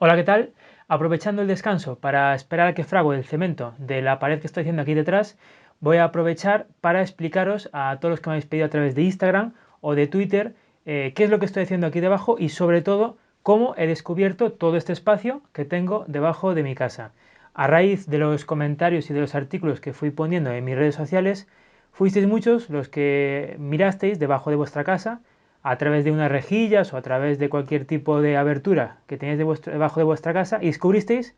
Hola, ¿qué tal? Aprovechando el descanso para esperar a que frague el cemento de la pared que estoy haciendo aquí detrás, voy a aprovechar para explicaros a todos los que me habéis pedido a través de Instagram o de Twitter qué es lo que estoy haciendo aquí debajo y sobre todo cómo he descubierto todo este espacio que tengo debajo de mi casa. A raíz de los comentarios y de los artículos que fui poniendo en mis redes sociales, fuisteis muchos los que mirasteis debajo de vuestra casa a través de unas rejillas o a través de cualquier tipo de abertura que tenéis debajo de vuestra casa y descubristeis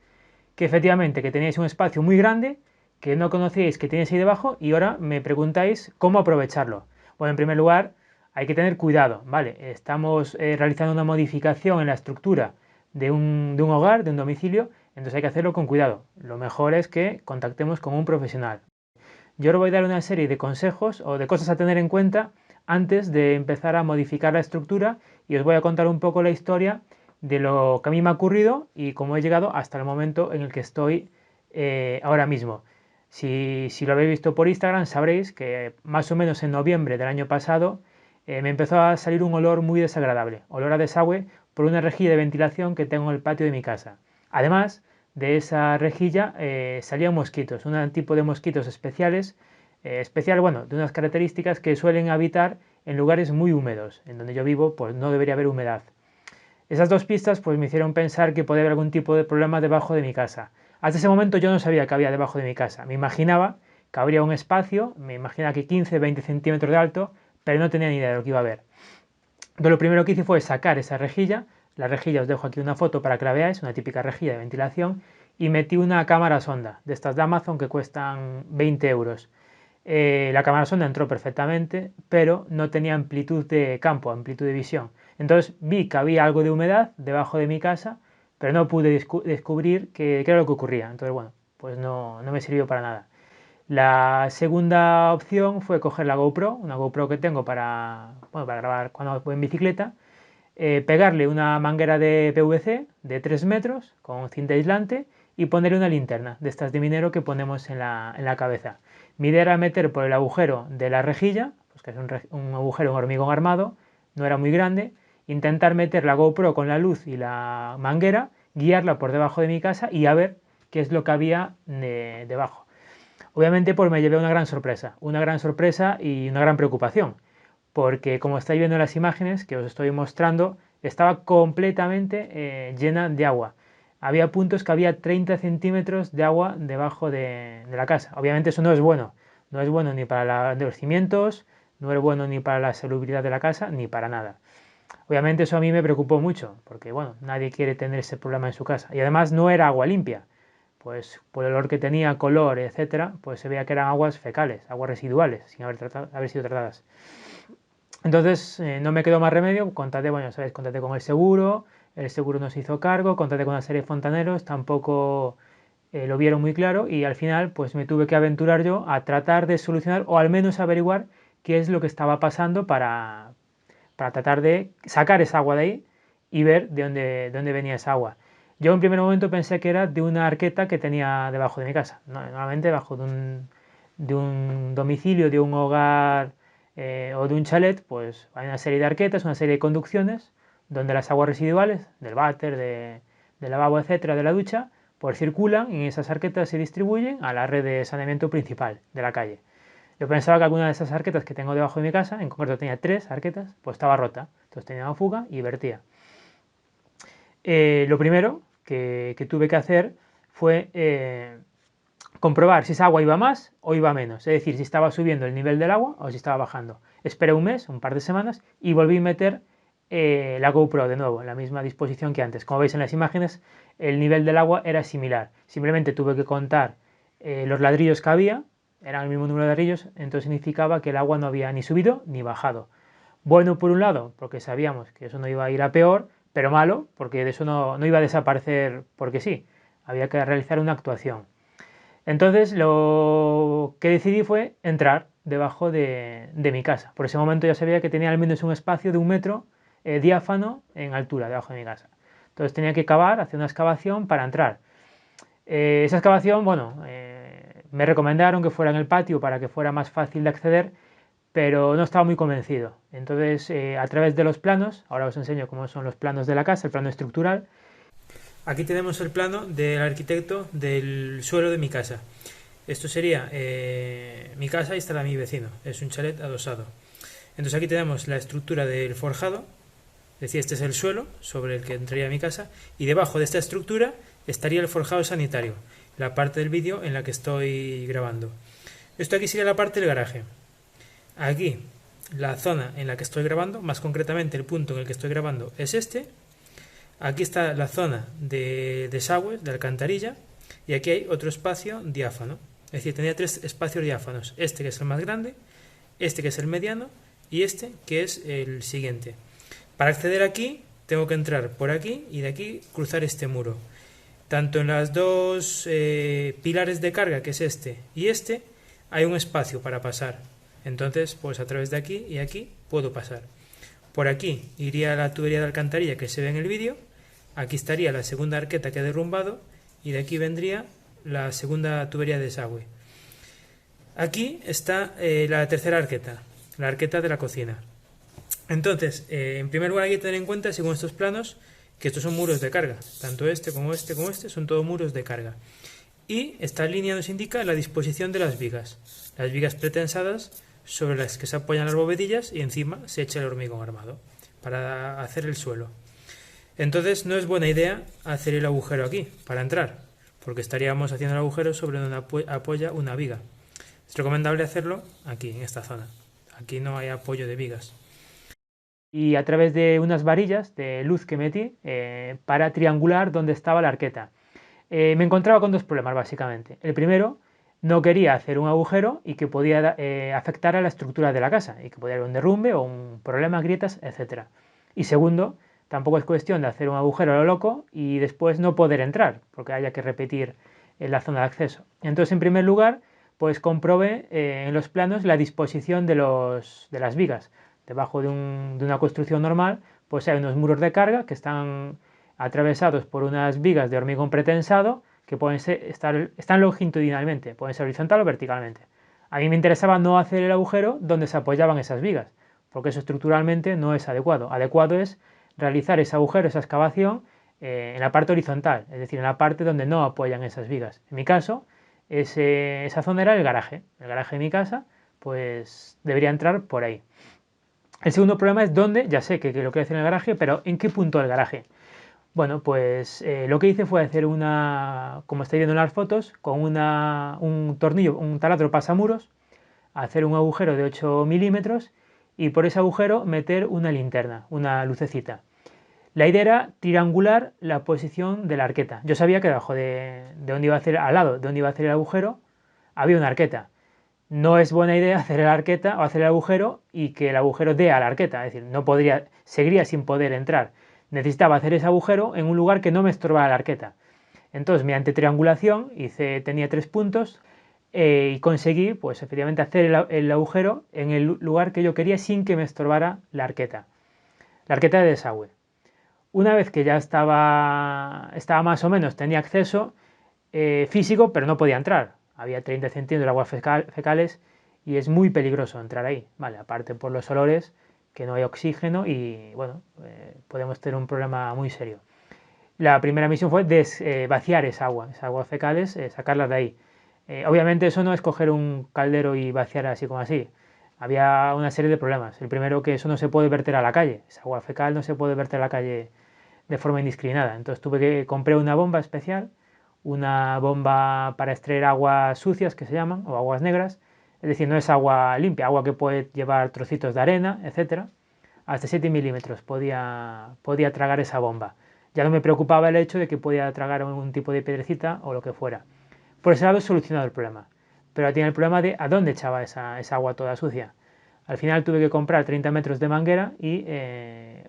que efectivamente que teníais un espacio muy grande que no conocíais que teníais ahí debajo y ahora me preguntáis cómo aprovecharlo. Bueno, en primer lugar, hay que tener cuidado, ¿vale? Estamos realizando una modificación en la estructura de un hogar, de un domicilio, entonces hay que hacerlo con cuidado. Lo mejor es que contactemos con un profesional. Yo os voy a dar una serie de consejos o de cosas a tener en cuenta antes de empezar a modificar la estructura y os voy a contar un poco la historia de lo que a mí me ha ocurrido y cómo he llegado hasta el momento en el que estoy ahora mismo. Si lo habéis visto por Instagram sabréis que más o menos en noviembre del año pasado me empezó a salir un olor muy desagradable, olor a desagüe por una rejilla de ventilación que tengo en el patio de mi casa. Además, de esa rejilla salían mosquitos, un tipo de mosquitos especiales, bueno, de unas características que suelen habitar en lugares muy húmedos. En donde yo vivo, pues no debería haber humedad. Esas dos pistas pues me hicieron pensar que podía haber algún tipo de problema debajo de mi casa. Hasta ese momento yo no sabía que había debajo de mi casa. Me imaginaba que habría un espacio, me imaginaba que 15-20 centímetros de alto, pero no tenía ni idea de lo que iba a haber. Entonces lo primero que hice fue sacar esa rejilla. La rejilla os dejo aquí una foto para que la veáis, una típica rejilla de ventilación, y metí una cámara sonda de estas de Amazon que cuestan 20 euros. La cámara sonda entró perfectamente, pero no tenía amplitud de campo, amplitud de visión. Entonces vi que había algo de humedad debajo de mi casa, pero no pude descubrir qué era lo que ocurría. Entonces, bueno, pues no me sirvió para nada. La segunda opción fue coger la GoPro, una GoPro que tengo para grabar cuando voy en bicicleta, pegarle una manguera de PVC de 3 metros con cinta aislante y ponerle una linterna de estas de minero que ponemos en la cabeza. Mi idea era meter por el agujero de la rejilla, pues que es un agujero en hormigón armado, no era muy grande, intentar meter la GoPro con la luz y la manguera, guiarla por debajo de mi casa y a ver qué es lo que había debajo. Obviamente pues me llevé una gran sorpresa y una gran preocupación, porque como estáis viendo en las imágenes que os estoy mostrando, estaba completamente llena de agua. Había puntos que había 30 centímetros de agua debajo de la casa. Obviamente eso no es bueno, no es bueno ni para los cimientos, no es bueno ni para la salubridad de la casa, ni para nada. Obviamente eso a mí me preocupó mucho, porque bueno, nadie quiere tener ese problema en su casa. Y además no era agua limpia, pues por el olor que tenía, color, etcétera, pues se veía que eran aguas fecales, aguas residuales, sin haber sido tratadas. Entonces no me quedó más remedio, contate, bueno, sabéis, contate con el seguro nos hizo cargo, contate con una serie de fontaneros, tampoco lo vieron muy claro y al final pues me tuve que aventurar yo a tratar de solucionar o al menos averiguar qué es lo que estaba pasando para tratar de sacar esa agua de ahí y ver de dónde venía esa agua. Yo en primer momento pensé que era de una arqueta que tenía debajo de mi casa. No, normalmente debajo de un domicilio, de un hogar o de un chalet, pues hay una serie de arquetas, una serie de conducciones donde las aguas residuales del váter, del lavabo, etcétera, de la ducha, pues circulan y en esas arquetas se distribuyen a la red de saneamiento principal de la calle. Yo pensaba que alguna de esas arquetas que tengo debajo de mi casa, en concreto tenía 3 arquetas, pues estaba rota. Entonces tenía una fuga y vertía. Lo primero que tuve que hacer fue comprobar si esa agua iba más o iba menos. Es decir, si estaba subiendo el nivel del agua o si estaba bajando. Esperé un mes, un par de semanas, y volví a meter la GoPro de nuevo, en la misma disposición que antes. Como veis en las imágenes, el nivel del agua era similar. Simplemente tuve que contar los ladrillos que había, eran el mismo número de ladrillos, entonces significaba que el agua no había ni subido ni bajado. Bueno, por un lado, porque sabíamos que eso no iba a ir a peor, pero malo, porque de eso no iba a desaparecer porque sí, había que realizar una actuación. Entonces lo que decidí fue entrar debajo de mi casa. Por ese momento ya sabía que tenía al menos un espacio de 1 metro diáfano en altura debajo de mi casa. Entonces tenía que cavar, hacer una excavación para entrar. Esa excavación, bueno, me recomendaron que fuera en el patio para que fuera más fácil de acceder, pero no estaba muy convencido. Entonces, a través de los planos, ahora os enseño cómo son los planos de la casa, el plano estructural, Aquí tenemos el plano del arquitecto del suelo de mi casa. Esto sería mi casa y estará mi vecino. Es un chalet adosado. Entonces aquí tenemos la estructura del forjado, es decir, este es el suelo sobre el que entraría mi casa, y debajo de esta estructura estaría el forjado sanitario, la parte del vídeo en la que estoy grabando. Esto aquí sería la parte del garaje. Aquí la zona en la que estoy grabando, más concretamente el punto en el que estoy grabando es este. Aquí está la zona de desagües, de alcantarilla, y aquí hay otro espacio diáfano. Es decir, tendría tres espacios diáfanos. Este que es el más grande, este que es el mediano y este que es el siguiente. Para acceder aquí tengo que entrar por aquí y de aquí cruzar este muro. Tanto en las dos pilares de carga, que es este y este, hay un espacio para pasar. Entonces, pues a través de aquí y aquí puedo pasar. Por aquí iría la tubería de alcantarilla que se ve en el vídeo. Aquí estaría la segunda arqueta que he derrumbado y de aquí vendría la segunda tubería de desagüe. Aquí está la tercera arqueta, la arqueta de la cocina. Entonces, en primer lugar hay que tener en cuenta, según estos planos, que estos son muros de carga. Tanto este como este son todos muros de carga. Y esta línea nos indica la disposición de las vigas. Las vigas pretensadas sobre las que se apoyan las bovedillas y encima se echa el hormigón armado para hacer el suelo. Entonces no es buena idea hacer el agujero aquí para entrar, porque estaríamos haciendo el agujero sobre donde apoya una viga. Es recomendable hacerlo aquí, en esta zona. Aquí no hay apoyo de vigas. Y a través de unas varillas de luz que metí para triangular donde estaba la arqueta. Me encontraba con dos problemas básicamente. El primero, no quería hacer un agujero y que podía afectar a la estructura de la casa y que podía haber un derrumbe o un problema, grietas, etc. Y segundo, tampoco es cuestión de hacer un agujero a lo loco y después no poder entrar porque haya que repetir en la zona de acceso. Entonces, en primer lugar, pues comprobé en los planos la disposición de las vigas. Debajo de una construcción normal, pues hay unos muros de carga que están atravesados por unas vigas de hormigón pretensado que están longitudinalmente, pueden ser horizontal o verticalmente. A mí me interesaba no hacer el agujero donde se apoyaban esas vigas, porque eso estructuralmente no es adecuado. Adecuado es realizar ese agujero, esa excavación, en la parte horizontal, es decir, en la parte donde no apoyan esas vigas. En mi caso, esa zona era el garaje de mi casa, pues debería entrar por ahí. El segundo problema es dónde, ya sé que lo quiero hacer en el garaje, pero ¿en qué punto del garaje? Bueno, pues lo que hice fue hacer como estáis viendo en las fotos, con un tornillo, un taladro pasamuros, hacer un agujero de 8 milímetros y por ese agujero meter una linterna, una lucecita. La idea era triangular la posición de la arqueta. Yo sabía que debajo de donde iba a hacer, al lado de donde iba a hacer el agujero, había una arqueta. No es buena idea hacer la arqueta o hacer el agujero y que el agujero dé a la arqueta, es decir, seguiría sin poder entrar. Necesitaba hacer ese agujero en un lugar que no me estorbara la arqueta. Entonces, mediante triangulación, tenía 3 puntos y conseguí, pues efectivamente, hacer el agujero en el lugar que yo quería sin que me estorbara la arqueta de desagüe. Una vez que ya estaba más o menos, tenía acceso físico, pero no podía entrar. Había 30 centímetros de aguas fecales y es muy peligroso entrar ahí, ¿vale? Aparte por los olores, que no hay oxígeno y, bueno, podemos tener un problema muy serio. La primera misión fue vaciar esas aguas fecales, sacarlas de ahí. Obviamente eso no es coger un caldero y vaciar así como así. Había una serie de problemas. El primero, que eso no se puede verter a la calle. Esa agua fecal no se puede verter a la calle de forma indiscriminada. Entonces compré una bomba especial, una bomba para extraer aguas sucias que se llaman, o aguas negras. Es decir, no es agua limpia, agua que puede llevar trocitos de arena, etcétera. Hasta 7 milímetros podía tragar esa bomba. Ya no me preocupaba el hecho de que podía tragar algún tipo de piedrecita o lo que fuera. Por ese lado he solucionado el problema. Pero tiene el problema de a dónde echaba esa agua toda sucia. Al final tuve que comprar 30 metros de manguera y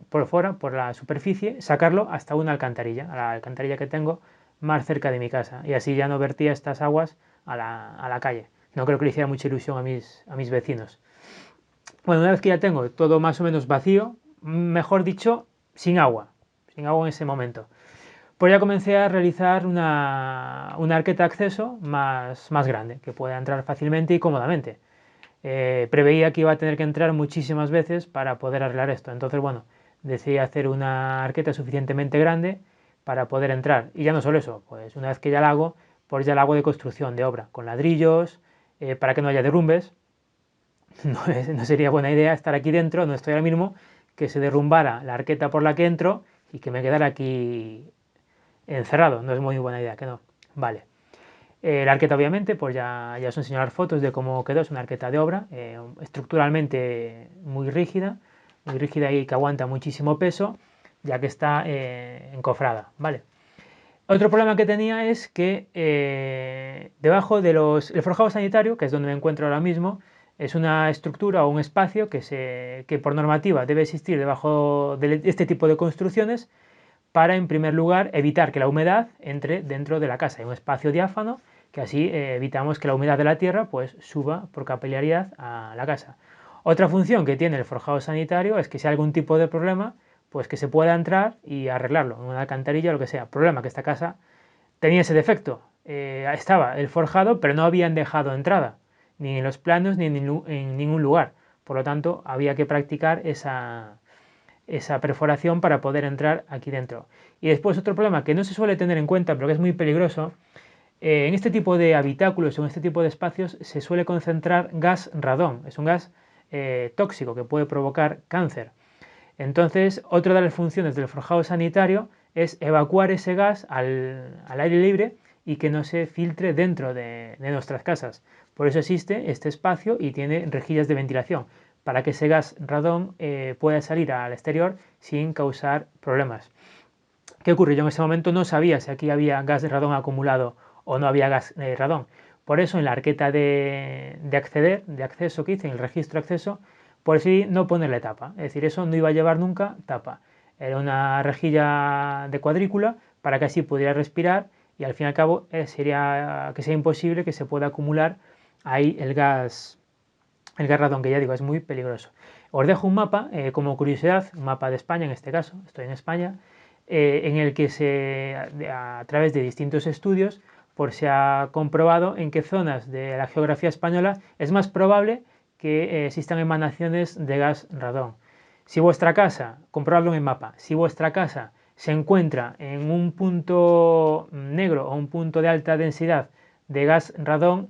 por fuera, por la superficie, sacarlo hasta una alcantarilla, a la alcantarilla que tengo más cerca de mi casa. Y así ya no vertía estas aguas a la calle. No creo que le hiciera mucha ilusión a mis vecinos. Bueno, una vez que ya tengo todo más o menos vacío, mejor dicho, sin agua en ese momento, pues ya comencé a realizar una arqueta de acceso más grande, que pueda entrar fácilmente y cómodamente. Preveía que iba a tener que entrar muchísimas veces para poder arreglar esto. Entonces, bueno, decidí hacer una arqueta suficientemente grande para poder entrar. Y ya no solo eso, pues una vez que ya la hago, pues ya la hago de construcción, de obra, con ladrillos, para que no haya derrumbes. No sería buena idea estar aquí dentro, no estoy ahora mismo, que se derrumbara la arqueta por la que entro y que me quedara aquí encerrado. No es muy buena idea, que no. Vale. La arqueta obviamente, pues ya os enseño las fotos de cómo quedó, es una arqueta de obra, estructuralmente muy rígida y que aguanta muchísimo peso, ya que está encofrada, ¿vale? Otro problema que tenía es que debajo de el forjado sanitario, que es donde me encuentro ahora mismo, es una estructura o un espacio que por normativa debe existir debajo de este tipo de construcciones para, en primer lugar, evitar que la humedad entre dentro de la casa. Hay un espacio diáfano que así evitamos que la humedad de la tierra pues suba por capilaridad a la casa. Otra función que tiene el forjado sanitario es que si hay algún tipo de problema, pues que se pueda entrar y arreglarlo en una alcantarilla o lo que sea. Problema que esta casa tenía ese defecto. Estaba el forjado, pero no habían dejado entrada, ni en los planos ni en ningún lugar. Por lo tanto, había que practicar esa perforación para poder entrar aquí dentro. Y después otro problema que no se suele tener en cuenta, pero que es muy peligroso, en este tipo de habitáculos o en este tipo de espacios se suele concentrar gas radón. Es un gas tóxico que puede provocar cáncer. Entonces, otra de las funciones del forjado sanitario es evacuar ese gas al aire libre y que no se filtre dentro de nuestras casas. Por eso existe este espacio y tiene rejillas de ventilación, para que ese gas radón pueda salir al exterior sin causar problemas. ¿Qué ocurre? Yo en ese momento no sabía si aquí había gas de radón acumulado o no había gas de radón. Por eso en la arqueta de acceso que hice, en el registro de acceso, por decidí no ponerle tapa. Es decir, eso no iba a llevar nunca tapa. Era una rejilla de cuadrícula para que así pudiera respirar y al fin y al cabo sería que sea imposible que se pueda acumular ahí el gas radón, que ya digo, es muy peligroso. Os dejo un mapa, como curiosidad, un mapa de España en este caso, estoy en España, en el que a través de distintos estudios pues se ha comprobado en qué zonas de la geografía española es más probable que existan emanaciones de gas radón. Si vuestra casa, comprobadlo en el mapa, si vuestra casa se encuentra en un punto negro o un punto de alta densidad de gas radón,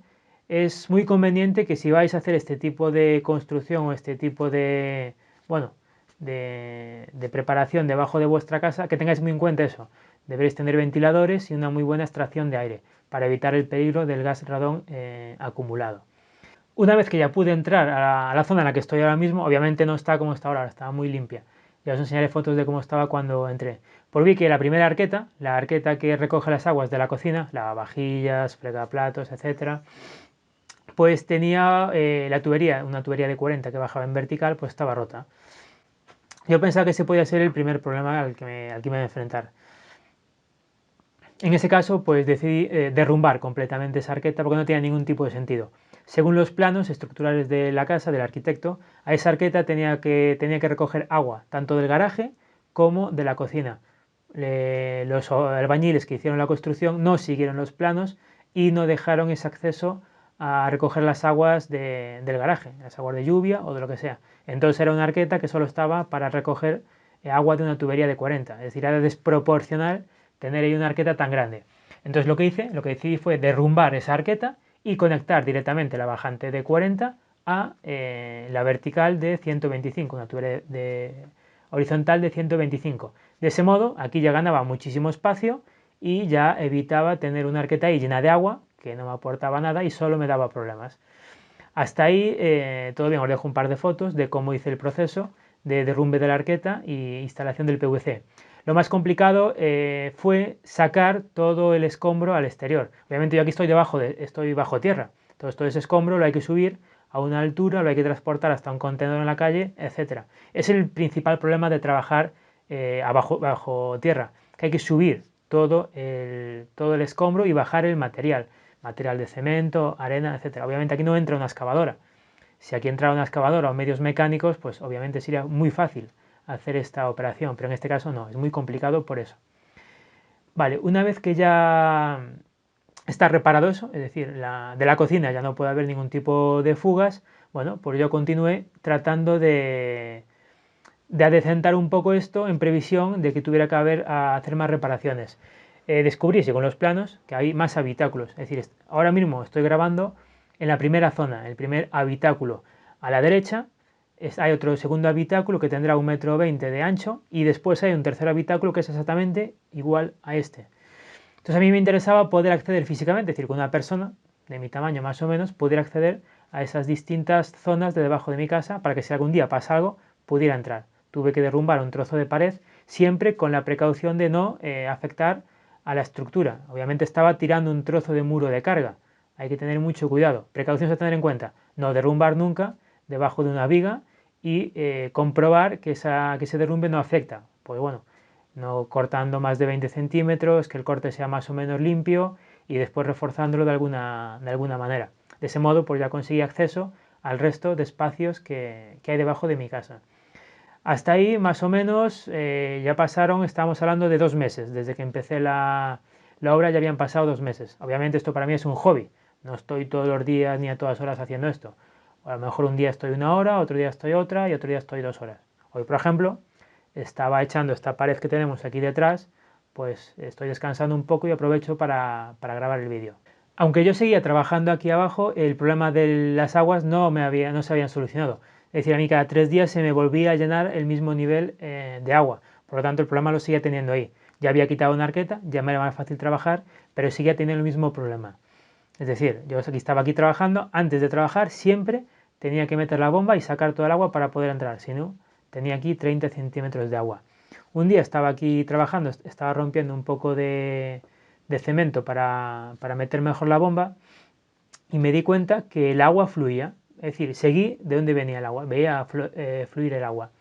es muy conveniente que si vais a hacer este tipo de construcción o este tipo de, bueno, de preparación debajo de vuestra casa, que tengáis muy en cuenta eso. Deberéis tener ventiladores y una muy buena extracción de aire para evitar el peligro del gas radón acumulado. Una vez que ya pude entrar a la zona en la que estoy ahora mismo, obviamente no está como está ahora, estaba muy limpia. Ya os enseñaré fotos de cómo estaba cuando entré. Pues vi que la primera arqueta, la arqueta que recoge las aguas de la cocina, lavavajillas, fregaplatos, etcétera, pues tenía la tubería, una tubería de 40 que bajaba en vertical, pues estaba rota. Yo pensaba que ese podía ser el primer problema al que me iba a enfrentar. En ese caso, pues decidí derrumbar completamente esa arqueta porque no tenía ningún tipo de sentido. Según los planos estructurales de la casa, del arquitecto, a esa arqueta tenía que recoger agua, tanto del garaje como de la cocina. Los albañiles que hicieron la construcción no siguieron los planos y no dejaron ese acceso a recoger las aguas del garaje, las aguas de lluvia o de lo que sea. Entonces era una arqueta que solo estaba para recoger agua de una tubería de 40, es decir, era desproporcional tener ahí una arqueta tan grande. Entonces lo que decidí fue derrumbar esa arqueta y conectar directamente la bajante de 40 a la vertical de 125, una tubería horizontal de 125. De ese modo, aquí ya ganaba muchísimo espacio y ya evitaba tener una arqueta ahí llena de agua, que no me aportaba nada y solo me daba problemas. Hasta ahí todo bien, os dejo un par de fotos de cómo hice el proceso de derrumbe de la arqueta y instalación del PVC. Lo más complicado fue sacar todo el escombro al exterior. Obviamente yo aquí estoy bajo tierra, entonces todo ese escombro lo hay que subir a una altura, lo hay que transportar hasta un contenedor en la calle, etc. Es el principal problema de trabajar bajo tierra, que hay que subir todo el escombro y bajar el material de cemento, arena, etc. Obviamente aquí no entra una excavadora. Si aquí entra una excavadora o medios mecánicos, pues obviamente sería muy fácil hacer esta operación, pero en este caso no, es muy complicado por eso. Vale, una vez que ya está reparado eso, es decir, de la cocina ya no puede haber ningún tipo de fugas, bueno, pues yo continué tratando de adecentar un poco esto en previsión de que tuviera que hacer más reparaciones. Descubrí, con los planos, que hay más habitáculos. Es decir, ahora mismo estoy grabando en la primera zona, el primer habitáculo. A la derecha hay otro segundo habitáculo que tendrá 1,20 m de ancho y después hay un tercer habitáculo que es exactamente igual a este. Entonces a mí me interesaba poder acceder físicamente, es decir, que una persona de mi tamaño más o menos pudiera acceder a esas distintas zonas de debajo de mi casa para que si algún día pasa algo pudiera entrar. Tuve que derrumbar un trozo de pared siempre con la precaución de no afectar a la estructura. Obviamente estaba tirando un trozo de muro de carga. Hay que tener mucho cuidado. Precauciones a tener en cuenta. No derrumbar nunca debajo de una viga y comprobar que ese derrumbe no afecta. Pues bueno, no cortando más de 20 centímetros, que el corte sea más o menos limpio y después reforzándolo de alguna manera. De ese modo pues ya conseguí acceso al resto de espacios que hay debajo de mi casa. Hasta ahí más o menos ya pasaron, estamos hablando de 2 meses, desde que empecé la obra ya habían pasado 2 meses. Obviamente esto para mí es un hobby, no estoy todos los días ni a todas horas haciendo esto. A lo mejor un día estoy 1 hora, otro día estoy otra y otro día estoy 2 horas. Hoy por ejemplo estaba echando esta pared que tenemos aquí detrás, pues estoy descansando un poco y aprovecho para grabar el vídeo. Aunque yo seguía trabajando aquí abajo, el problema de las aguas no se habían solucionado. Es decir, a mí cada 3 días se me volvía a llenar el mismo nivel de agua. Por lo tanto, el problema lo seguía teniendo ahí. Ya había quitado una arqueta, ya me era más fácil trabajar, pero seguía teniendo el mismo problema. Es decir, yo estaba aquí trabajando, antes de trabajar siempre tenía que meter la bomba y sacar todo el agua para poder entrar, si no, tenía aquí 30 centímetros de agua. Un día estaba aquí trabajando, estaba rompiendo un poco de cemento para meter mejor la bomba y me di cuenta que el agua fluía, es decir, seguí de dónde venía el agua, veía fluir el agua.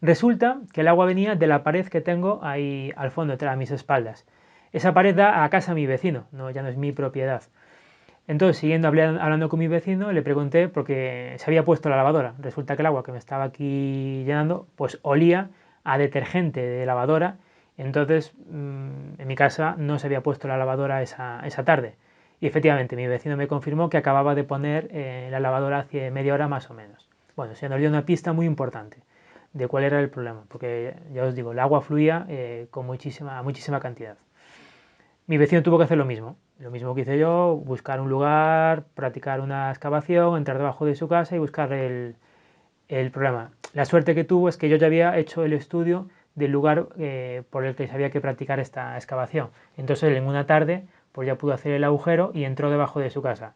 Resulta que el agua venía de la pared que tengo ahí al fondo, tras mis espaldas. Esa pared da a casa de mi vecino, no, ya no es mi propiedad. Entonces, siguiendo hablando con mi vecino, le pregunté porque se había puesto la lavadora. Resulta que el agua que me estaba aquí llenando, pues olía a detergente de lavadora. Entonces, en mi casa no se había puesto la lavadora esa tarde. Y efectivamente, mi vecino me confirmó que acababa de poner la lavadora hace media hora más o menos. Bueno, se nos dio una pista muy importante de cuál era el problema, porque ya os digo, el agua fluía con muchísima cantidad. Mi vecino tuvo que hacer lo mismo que hice yo, buscar un lugar, practicar una excavación, entrar debajo de su casa y buscar el problema. La suerte que tuvo es que yo ya había hecho el estudio del lugar por el que sabía que practicar esta excavación. Entonces él en una tarde pues ya pudo hacer el agujero y entró debajo de su casa.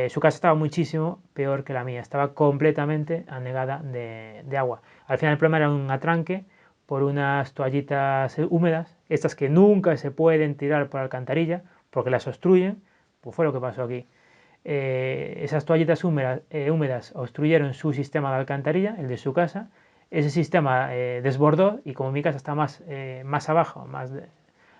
Su casa estaba muchísimo peor que la mía, estaba completamente anegada de agua. Al final el problema era un atranque por unas toallitas húmedas, estas que nunca se pueden tirar por alcantarilla porque las obstruyen, pues fue lo que pasó aquí. Esas toallitas húmedas obstruyeron su sistema de alcantarilla, el de su casa. Ese sistema desbordó y como mi casa está más abajo,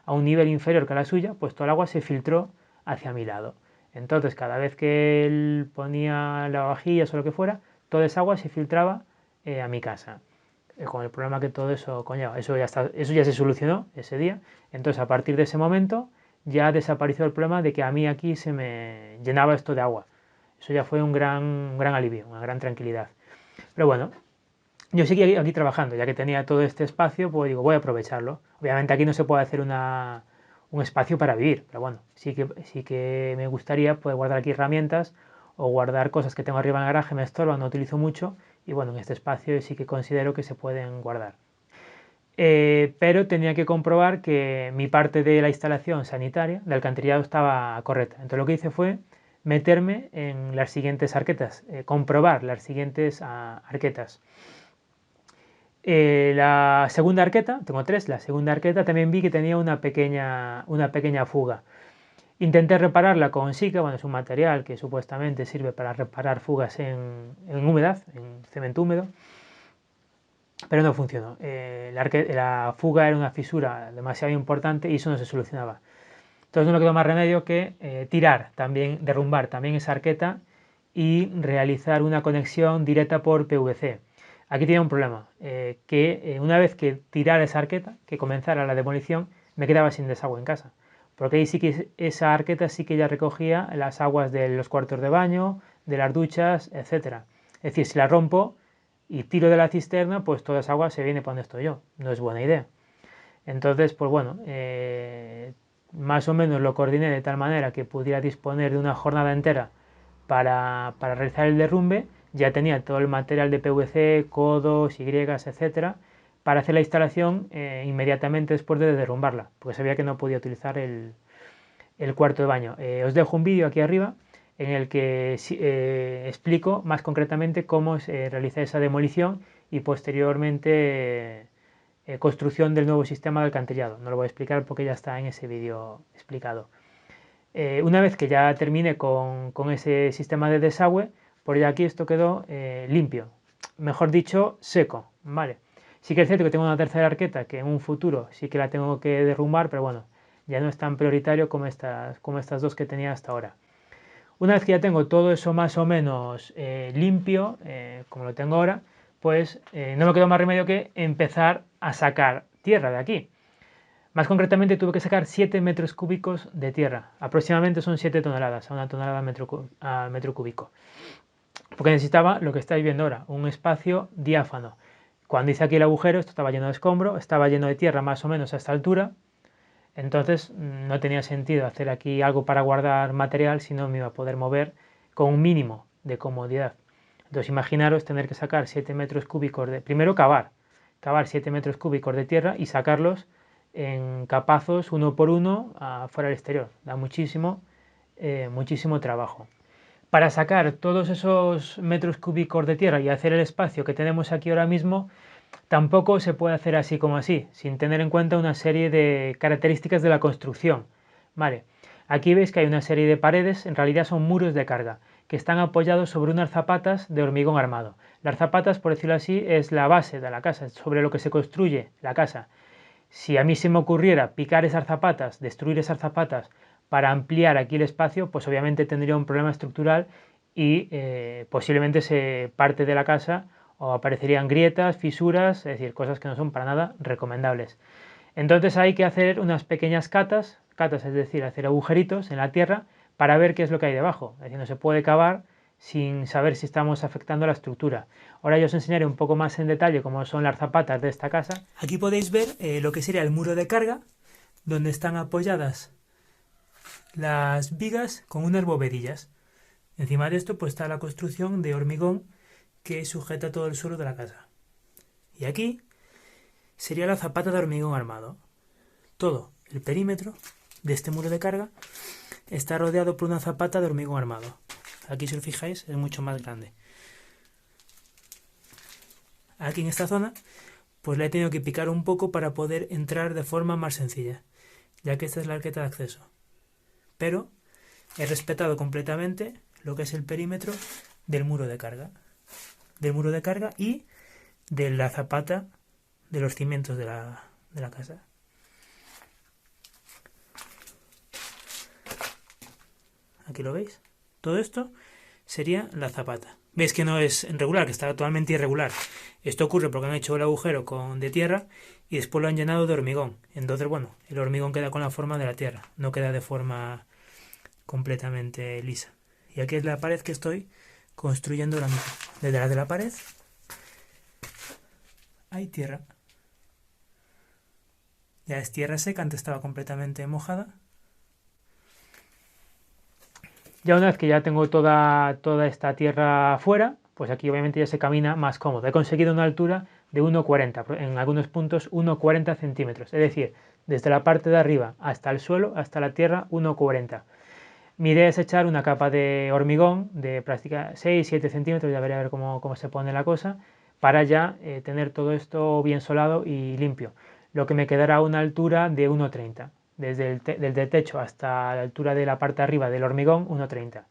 a un nivel inferior que la suya, pues todo el agua se filtró hacia mi lado. Entonces cada vez que él ponía lavavajillas o lo que fuera, toda esa agua se filtraba a mi casa. Con el problema que todo eso conlleva. Eso ya se solucionó ese día. Entonces a partir de ese momento ya desapareció el problema de que a mí aquí se me llenaba esto de agua. Eso ya fue un gran alivio, una gran tranquilidad. Pero bueno, yo seguí aquí trabajando, ya que tenía todo este espacio, pues digo, voy a aprovecharlo. Obviamente aquí no se puede hacer un espacio para vivir, pero bueno, sí que me gustaría poder guardar aquí herramientas o guardar cosas que tengo arriba en el garaje, me estorban, no utilizo mucho, y bueno, en este espacio sí que considero que se pueden guardar. Pero tenía que comprobar que mi parte de la instalación sanitaria de alcantarillado estaba correcta. Entonces lo que hice fue meterme en las siguientes arquetas, comprobar las siguientes arquetas. La segunda arqueta, tengo 3, la segunda arqueta también vi que tenía una pequeña fuga. Intenté repararla con Sika, bueno, es un material que supuestamente sirve para reparar fugas en humedad, en cemento húmedo, pero no funcionó. La fuga era una fisura demasiado importante y eso no se solucionaba. Entonces no me quedó más remedio que tirar también, derrumbar también esa arqueta y realizar una conexión directa por PVC. Aquí tenía un problema, que una vez que tirara esa arqueta, que comenzara la demolición, me quedaba sin desagüe en casa. Porque ahí sí que esa arqueta sí que ya recogía las aguas de los cuartos de baño, de las duchas, etc. Es decir, si la rompo, y tiro de la cisterna, pues toda esa agua se viene para donde estoy yo. No es buena idea. Entonces, pues bueno, más o menos lo coordiné de tal manera que pudiera disponer de una jornada entera para realizar el derrumbe. Ya tenía todo el material de PVC, codos, Y, etcétera, para hacer la instalación inmediatamente después de derrumbarla, porque sabía que no podía utilizar el cuarto de baño. Os dejo un vídeo aquí arriba en el que explico más concretamente cómo se realiza esa demolición y posteriormente construcción del nuevo sistema de alcantarillado. No lo voy a explicar porque ya está en ese vídeo explicado. Una vez que ya terminé con ese sistema de desagüe, por ya aquí esto quedó limpio, mejor dicho, seco, ¿vale? Sí que es cierto que tengo una tercera arqueta que en un futuro sí que la tengo que derrumbar, pero bueno, ya no es tan prioritario como estas dos que tenía hasta ahora. Una vez que ya tengo todo eso más o menos limpio, como lo tengo ahora, pues no me quedó más remedio que empezar a sacar tierra de aquí. Más concretamente tuve que sacar 7 metros cúbicos de tierra. Aproximadamente son 7 toneladas, a una tonelada a metro cúbico. Porque necesitaba lo que estáis viendo ahora, un espacio diáfano. Cuando hice aquí el agujero, esto estaba lleno de escombro, estaba lleno de tierra más o menos a esta altura. Entonces no tenía sentido hacer aquí algo para guardar material si no me iba a poder mover con un mínimo de comodidad. Entonces imaginaros tener que sacar 7 metros cúbicos de... Primero cavar 7 metros cúbicos de tierra y sacarlos en capazos uno por uno fuera al exterior. Da muchísimo trabajo. Para sacar todos esos metros cúbicos de tierra y hacer el espacio que tenemos aquí ahora mismo, tampoco se puede hacer así como así, sin tener en cuenta una serie de características de la construcción. Vale, aquí veis que hay una serie de paredes, en realidad son muros de carga, que están apoyados sobre unas zapatas de hormigón armado. Las zapatas, por decirlo así, es la base de la casa, sobre lo que se construye la casa. Si a mí se me ocurriera picar esas zapatas, destruir esas zapatas para ampliar aquí el espacio, pues obviamente tendría un problema estructural y posiblemente se parte de la casa o aparecerían grietas, fisuras, es decir, cosas que no son para nada recomendables. Entonces hay que hacer unas pequeñas catas es decir, hacer agujeritos en la tierra para ver qué es lo que hay debajo. Es decir, no se puede cavar sin saber si estamos afectando la estructura. Ahora yo os enseñaré un poco más en detalle cómo son las zapatas de esta casa. Aquí podéis ver lo que sería el muro de carga, donde están apoyadas las vigas con unas bovedillas. Encima de esto pues está la construcción de hormigón que sujeta todo el suelo de la casa. Y aquí sería la zapata de hormigón armado. Todo el perímetro de este muro de carga está rodeado por una zapata de hormigón armado. Aquí, si os fijáis, es mucho más grande. Aquí en esta zona pues le he tenido que picar un poco para poder entrar de forma más sencilla, ya que esta es la arqueta de acceso. Pero he respetado completamente lo que es el perímetro del muro de carga. Y de la zapata de los cimientos de la casa. Aquí lo veis. Todo esto sería la zapata. Veis que no es regular, que está totalmente irregular. Esto ocurre porque han hecho el agujero de tierra y después lo han llenado de hormigón. Entonces, bueno, el hormigón queda con la forma de la tierra, no queda de forma completamente lisa. Y aquí es la pared que estoy construyendo ahora mismo. Detrás de la pared hay tierra. Ya es tierra seca, antes estaba completamente mojada. Ya una vez que ya tengo toda esta tierra afuera, pues aquí obviamente ya se camina más cómodo. He conseguido una altura de 1,40, en algunos puntos 1,40 centímetros. Es decir, desde la parte de arriba hasta el suelo, hasta la tierra, 1,40. Mi idea es echar una capa de hormigón de práctica 6-7 centímetros, ya veré a ver cómo se pone la cosa, para ya tener todo esto bien solado y limpio. Lo que me quedará a una altura de 1,30. Desde el techo hasta la altura de la parte de arriba del hormigón, 1,30.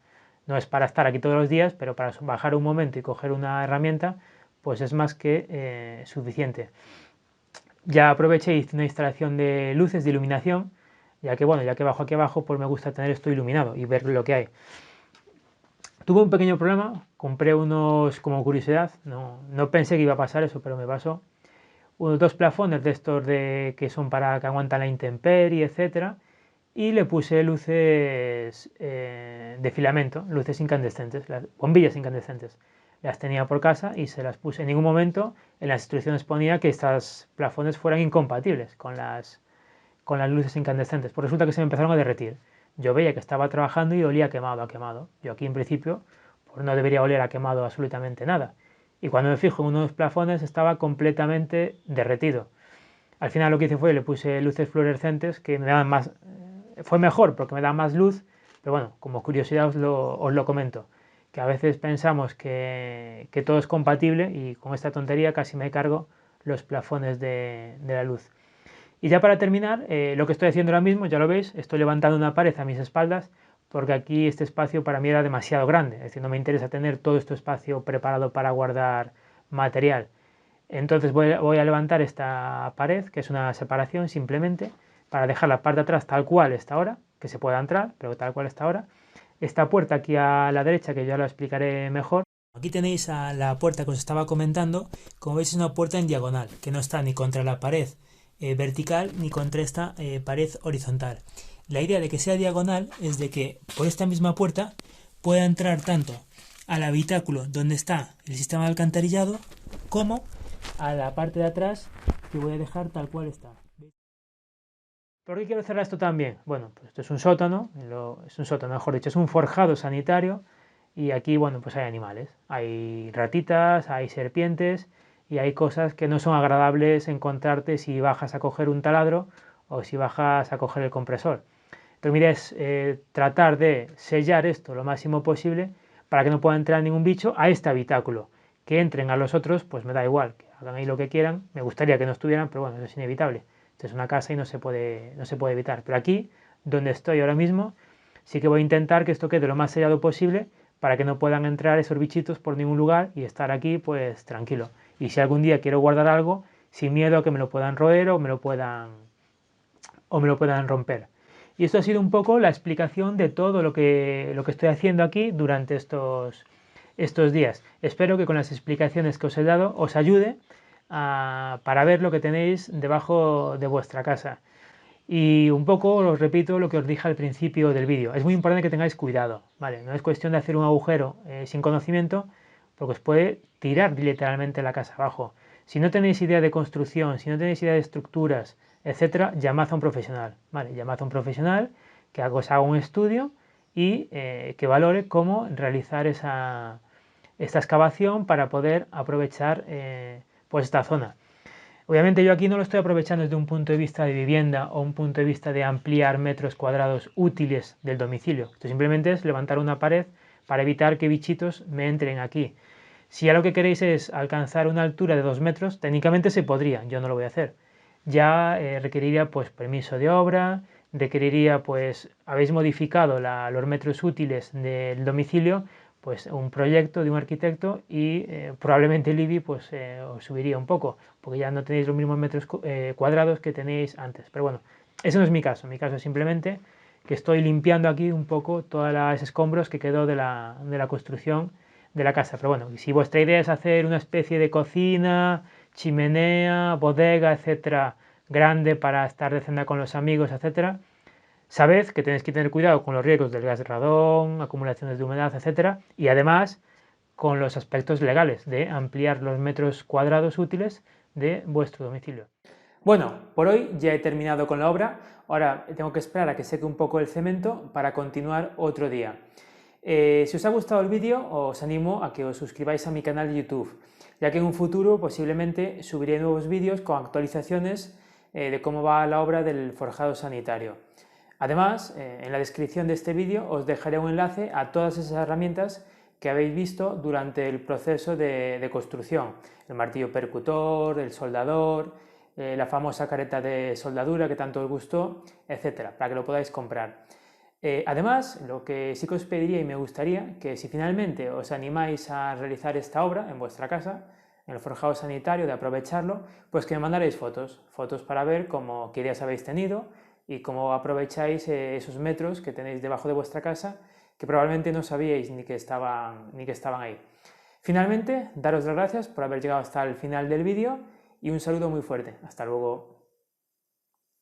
No es para estar aquí todos los días, pero para bajar un momento y coger una herramienta, pues es más que suficiente. Ya aproveché y hice una instalación de luces de iluminación, ya que bueno, ya que bajo aquí abajo, pues me gusta tener esto iluminado y ver lo que hay. Tuve un pequeño problema, compré unos, como curiosidad, no pensé que iba a pasar eso, pero me pasó, unos dos plafones de estos que son para que aguantan la intemperie, etcétera, y le puse luces de filamento, luces incandescentes, las bombillas incandescentes. las tenía por casa y se las puse. En ningún momento en las instrucciones ponía que estos plafones fueran incompatibles con las luces incandescentes. Pues resulta que se me empezaron a derretir. Yo veía que estaba trabajando y olía quemado, a quemado. Yo aquí en principio pues no debería oler a quemado absolutamente nada. Y cuando me fijo en uno de los plafones estaba completamente derretido. Al final lo que hice fue le puse luces fluorescentes que me daban más... fue mejor porque me da más luz, pero bueno, como curiosidad os lo comento, que a veces pensamos que todo es compatible y con esta tontería casi me cargo los plafones de la luz. Y ya para terminar, lo que estoy haciendo ahora mismo, ya lo veis, estoy levantando una pared a mis espaldas porque aquí este espacio para mí era demasiado grande, es decir, no me interesa tener todo este espacio preparado para guardar material. Entonces voy a levantar esta pared, que es una separación simplemente, para dejar la parte de atrás tal cual está ahora, que se pueda entrar, pero tal cual está ahora. Esta puerta aquí a la derecha, que ya lo explicaré mejor. Aquí tenéis a la puerta que os estaba comentando. Como veis es una puerta en diagonal, que no está ni contra la pared vertical ni contra esta pared horizontal. La idea de que sea diagonal es de que por esta misma puerta pueda entrar tanto al habitáculo donde está el sistema de alcantarillado como a la parte de atrás que voy a dejar tal cual está. ¿Por qué quiero cerrar esto también? Bueno, pues esto es un sótano, es un sótano, mejor dicho, es un forjado sanitario y aquí, bueno, pues hay animales, hay ratitas, hay serpientes y hay cosas que no son agradables encontrarte si bajas a coger un taladro o si bajas a coger el compresor. Entonces mi idea es tratar de sellar esto lo máximo posible para que no pueda entrar ningún bicho a este habitáculo. Que entren a los otros, pues me da igual, que hagan ahí lo que quieran. Me gustaría que no estuvieran, pero bueno, eso es inevitable. Esto es una casa y no se puede evitar. Pero aquí, donde estoy ahora mismo, sí que voy a intentar que esto quede lo más sellado posible para que no puedan entrar esos bichitos por ningún lugar y estar aquí pues tranquilo. Y si algún día quiero guardar algo, sin miedo a que me lo puedan roer o me lo puedan romper. Y esto ha sido un poco la explicación de todo lo que estoy haciendo aquí durante estos días. Espero que con las explicaciones que os he dado os ayude para ver lo que tenéis debajo de vuestra casa. Y un poco os repito lo que os dije al principio del vídeo. Es muy importante que tengáis cuidado, ¿vale? No es cuestión de hacer un agujero sin conocimiento porque os puede tirar literalmente la casa abajo. Si no tenéis idea de construcción, si no tenéis idea de estructuras, etcétera, llamad a un profesional, ¿vale? Llamad a un profesional que os haga un estudio y que valore cómo realizar esta excavación para poder aprovechar pues esta zona. Obviamente yo aquí no lo estoy aprovechando desde un punto de vista de vivienda o un punto de vista de ampliar metros cuadrados útiles del domicilio. Esto simplemente es levantar una pared para evitar que bichitos me entren aquí. Si ya lo que queréis es alcanzar una altura de 2 metros, técnicamente se podría, yo no lo voy a hacer. Ya requeriría pues permiso de obra, requeriría pues, habéis modificado los metros útiles del domicilio, pues un proyecto de un arquitecto y probablemente el IBI pues os subiría un poco, porque ya no tenéis los mismos metros cuadrados que tenéis antes. Pero bueno, ese no es mi caso es simplemente que estoy limpiando aquí un poco todos los escombros que quedó de la construcción de la casa. Pero bueno, si vuestra idea es hacer una especie de cocina, chimenea, bodega, etcétera, grande para estar de cena con los amigos, etcétera, sabed que tenéis que tener cuidado con los riesgos del gas de radón, acumulaciones de humedad, etcétera, y además con los aspectos legales de ampliar los metros cuadrados útiles de vuestro domicilio. Bueno, por hoy ya he terminado con la obra, ahora tengo que esperar a que seque un poco el cemento para continuar otro día. Si os ha gustado el vídeo, os animo a que os suscribáis a mi canal de YouTube, ya que en un futuro posiblemente subiré nuevos vídeos con actualizaciones de cómo va la obra del forjado sanitario. Además, en la descripción de este vídeo os dejaré un enlace a todas esas herramientas que habéis visto durante el proceso de construcción. El martillo percutor, el soldador, la famosa careta de soldadura que tanto os gustó, etcétera, para que lo podáis comprar. Además, lo que sí que os pediría y me gustaría que si finalmente os animáis a realizar esta obra en vuestra casa, en el forjado sanitario, de aprovecharlo, pues que me mandaréis fotos para ver qué ideas habéis tenido y cómo aprovecháis esos metros que tenéis debajo de vuestra casa que probablemente no sabíais ni que estaban ahí. Finalmente, daros las gracias por haber llegado hasta el final del vídeo y un saludo muy fuerte. Hasta luego.